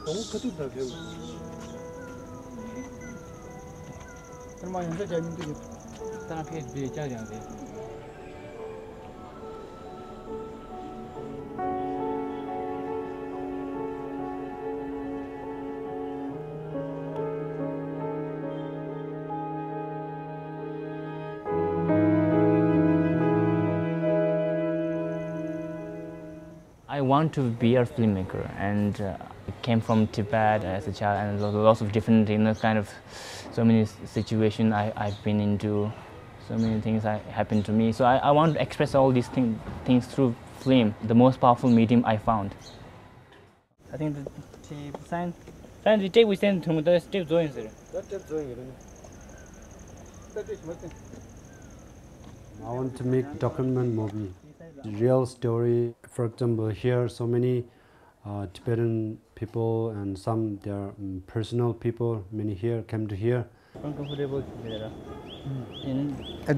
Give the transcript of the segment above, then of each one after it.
너무 커졌다 배우. 얼마 연세 재밌는데 다른 페이지 비자량데. I want to be a filmmaker, and I came from Tibet as a child, and lots of different, kind of, so many situations I've been into, so many things happened to me. So I want to express all these things through film, the most powerful medium I found. I think the sign we take we send to the step join sir. I want to make a document movie, real story. For example, here so many Tibetan people and some their personal people. Many here came to here.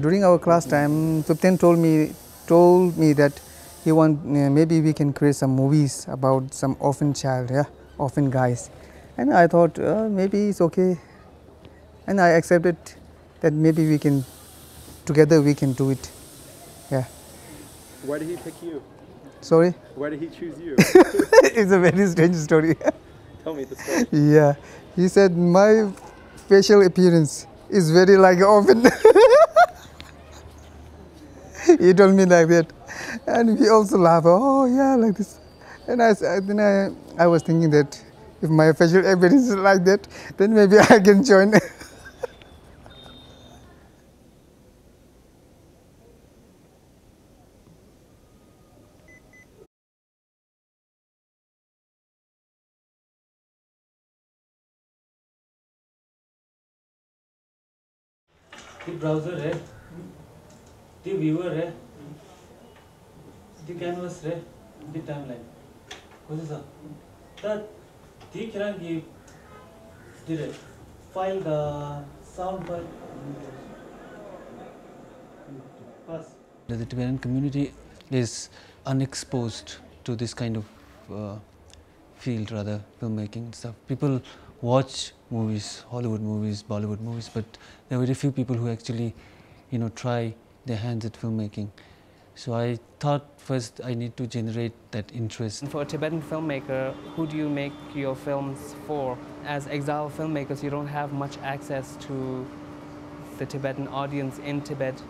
During our class time, Thupten told me that he want maybe we can create some movies about some orphan child, orphan guys, and I thought maybe it's okay, and I accepted that maybe we can together we can do it. Yeah. Why did he pick you? Sorry? Why did he choose you? It's a very strange story. Tell me the story. Yeah. He said my facial appearance is very like orphan. He told me like that. And we also laugh. Oh yeah, like this. And I was thinking that if my facial appearance is like that, then maybe I can join. The browser है, the viewer है, the canvas है, the timeline. What is that? That the kirangi did file the sound file. Pass. The Tibetan community is unexposed to this kind of field, rather filmmaking stuff. People watch movies, Hollywood movies, Bollywood movies, but there are very few people who actually, try their hands at filmmaking. So I thought first I need to generate that interest. For a Tibetan filmmaker, who do you make your films for? As exile filmmakers, you don't have much access to the Tibetan audience in Tibet.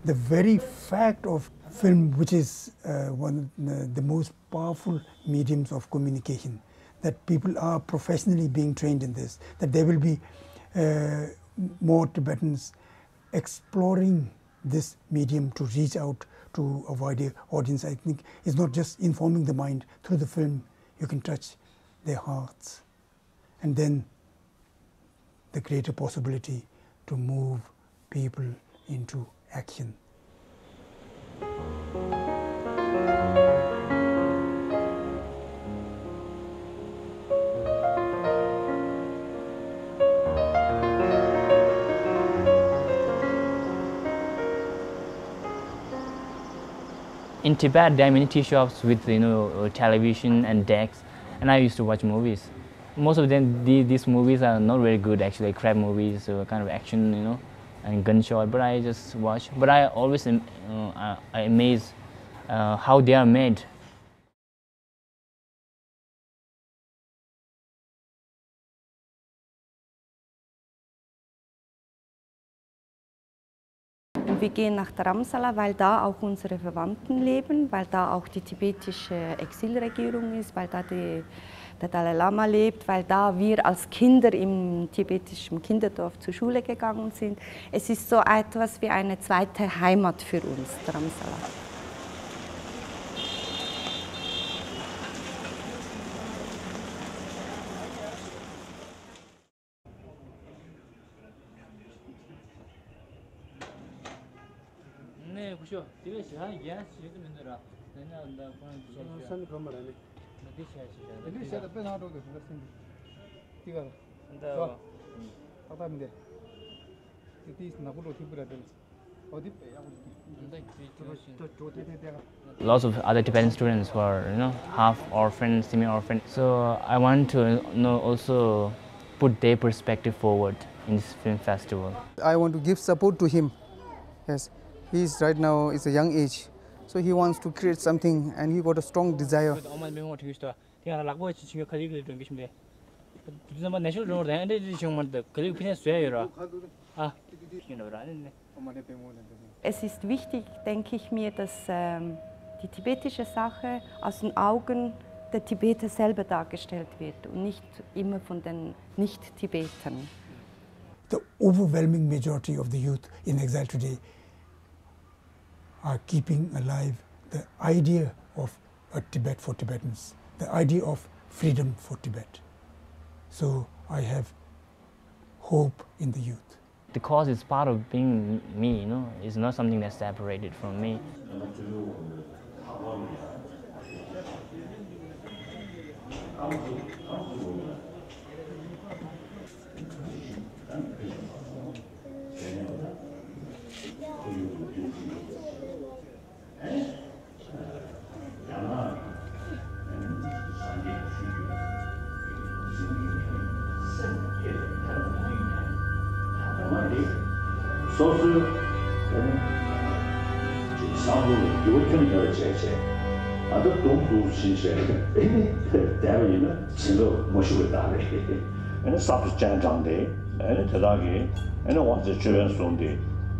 The very fact of film, which is one of the most powerful mediums of communication, that people are professionally being trained in this, that there will be more Tibetans exploring this medium to reach out to a wider audience, I think, is not just informing the mind. Through the film, you can touch their hearts. And then the greater possibility to move people into action. In Tibet, there are many tea shops with television and decks, and I used to watch movies. Most of them, these movies are not very good actually, crap movies, kind of action, and gunshot. But I just watch. But I always I amazed how they are made. Wir gehen nach Dharamsala, weil da auch unsere Verwandten leben, weil da auch die tibetische Exilregierung ist, weil da der Dalai Lama lebt, weil da wir als Kinder im tibetischen Kinderdorf zur Schule gegangen sind. Es ist so etwas wie eine zweite Heimat für uns, Dharamsala. 네, 보시오. 이게 시간 이게 시간 되면더라. 내가 나 보는 거. 선 그런 말 아니. 네, 시간. 네, 시간 빼 놔도 돼. 이거. Lots of other Tibetan students who are, half orphan, semi-orphan. So I want to, also put their perspective forward in this film festival. I want to give support to him. Yes, he's right now is a young age, so he wants to create something, and he got a strong desire. Es ist wichtig, denke ich mir, dass die tibetische Sache aus den Augen der Tibeter selber dargestellt wird und nicht immer von den Nicht-Tibetern. The overwhelming majority of the youth in exile today are keeping alive the idea of a Tibet for Tibetans, the idea of freedom for Tibet. So I have hope in the youth. The cause is part of being me, It's not something that's separated from me. 소수 상부는 요청을 제제 아주 동부 신세 대외는 진로 모시고 있다네. 에 사프 장장대 에 대다게 에 완전 주변 손대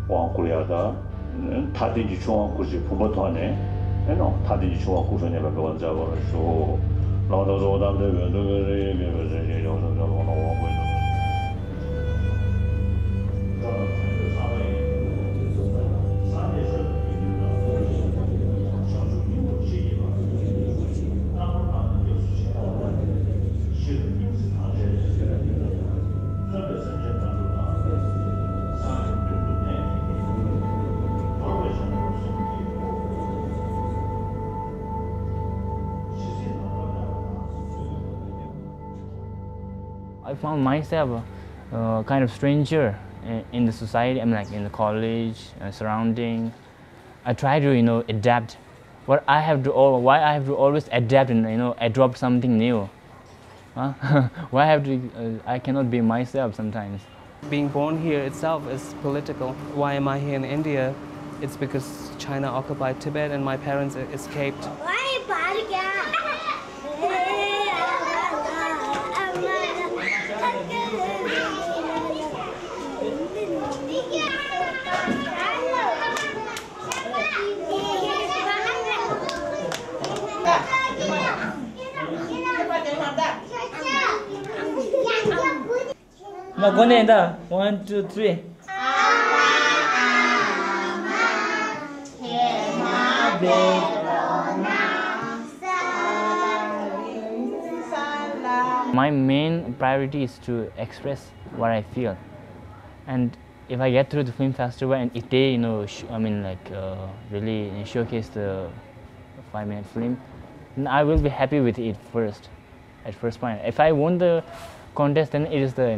왕고야다 다든지 중앙 구지 부모도하네 에노 다든지 중앙 구선에가 원자버서 나도도 오다데 왜도그래 왜왜 요소도 원고 있는 I found myself kind of stranger in the society. I'm like in the college surrounding. I try to adapt. Why I have to always adapt and adopt something new? Huh? Why I cannot be myself sometimes. Being born here itself is political. Why am I here in India? It's because China occupied Tibet and my parents escaped. Now go in there. 1, 2, 3. My main priority is to express what I feel, and if I get through the film festival and if they really showcase the 5-minute film, then I will be happy with it first, at first point. If I won the contest, then it is the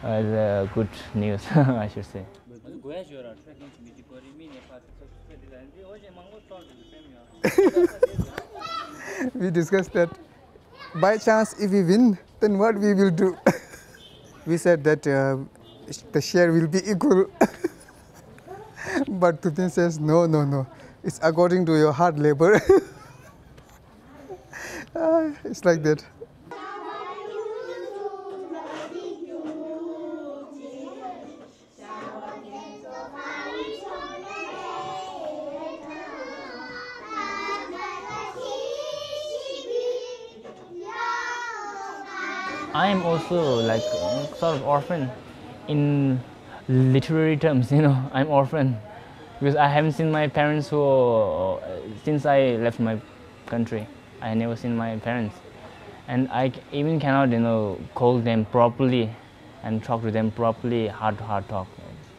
the good news, I should say. We discussed that by chance if we win, then what we will do. We said that the share will be equal. But Thupten says no, it's according to your hard labor. It's like that. I am also like sort of orphan in literary terms, I'm orphan because I haven't seen my parents since I left my country. I never seen my parents, and I even cannot call them properly and talk to them properly, heart to heart talk.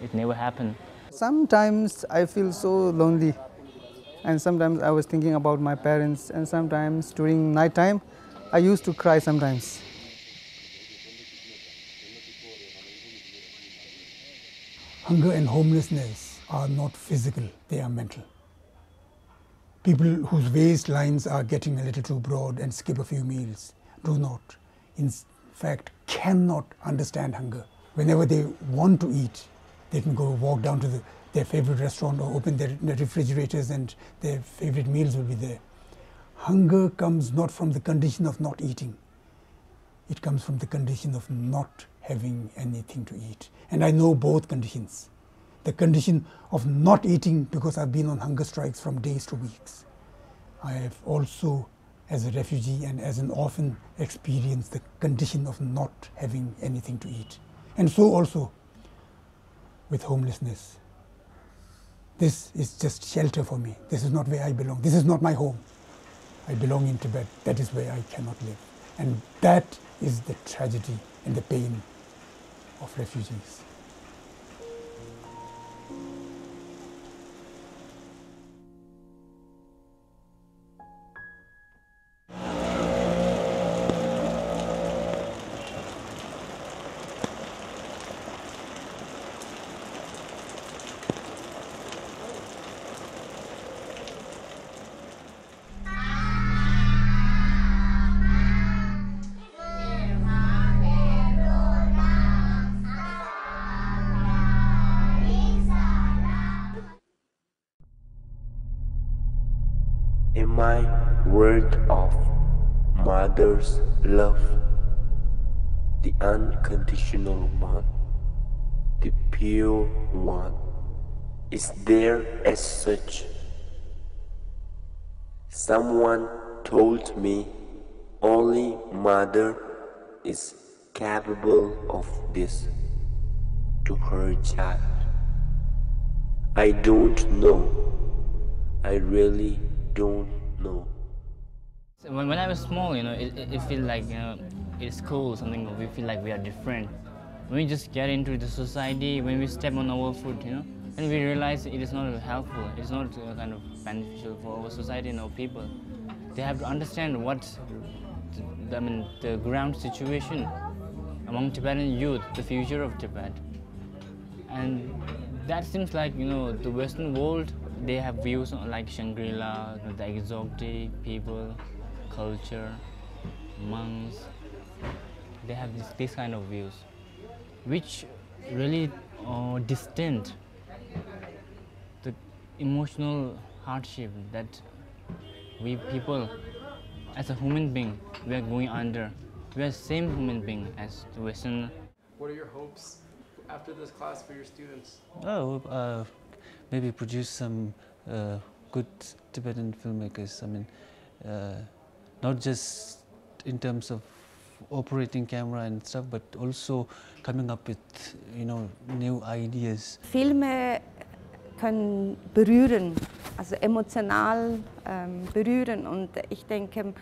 It never happened. Sometimes I feel so lonely, and sometimes I was thinking about my parents, and sometimes during night time I used to cry sometimes. Hunger and homelessness are not physical, they are mental. People whose waistlines are getting a little too broad and skip a few meals do not, in fact, cannot understand hunger. Whenever they want to eat, they can go walk down to their favorite restaurant or open their refrigerators and their favorite meals will be there. Hunger comes not from the condition of not eating. It comes from the condition of not having anything to eat. And I know both conditions. The condition of not eating because I've been on hunger strikes from days to weeks. I have also, as a refugee and as an orphan, experienced the condition of not having anything to eat. And so also with homelessness. This is just shelter for me. This is not where I belong. This is not my home. I belong in Tibet. That is where I cannot live. And that is the tragedy and the pain of refugees. In my word of mother's love, the unconditional one, the pure one, is there as such. Someone told me only mother is capable of this to her child. I don't know. I really don't know. When I was small, it feels like, it's cool, something we feel like we are different. When we just get into the society, when we step on our foot, and we realize it is not helpful, it's not kind of beneficial for our society and our people. They have to understand what, the ground situation among Tibetan youth, the future of Tibet. And that seems like, the Western world, they have views on like Shangri-La, the exotic people, culture, monks. They have this kind of views, which really distant the emotional hardship that we people, as a human being, we are going under. We are the same human being as the Western. What are your hopes after this class for your students? Oh, maybe produce some good Tibetan filmmakers. Not just in terms of operating camera and stuff, but also coming up with, new ideas. Filme können berühren, also emotional berühren. Und ich denke,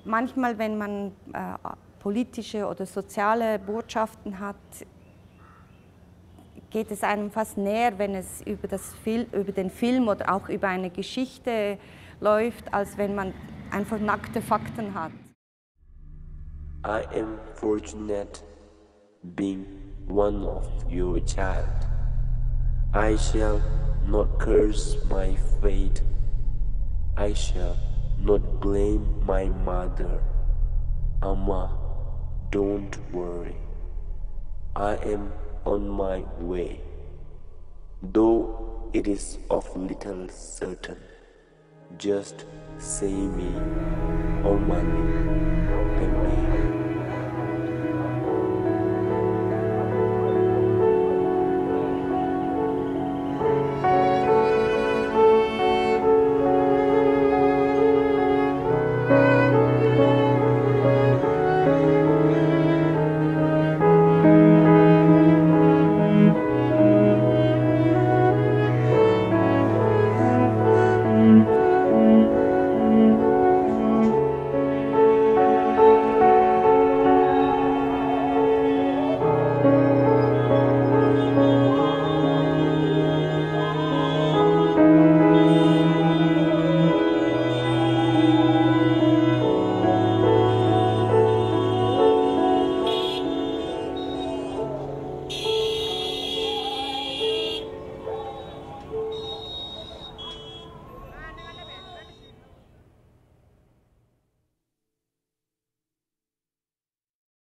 manchmal, wenn man politische oder soziale Botschaften hat, geht es einem fast näher, wenn es über den Film oder auch über eine Geschichte läuft, als wenn man einfach nackte Fakten hat. I am fortunate being one of your child. I shall not curse my fate. I shall not blame my mother. Amma, don't worry. I am on my way, though it is of little certain. Just say me, Om Mani.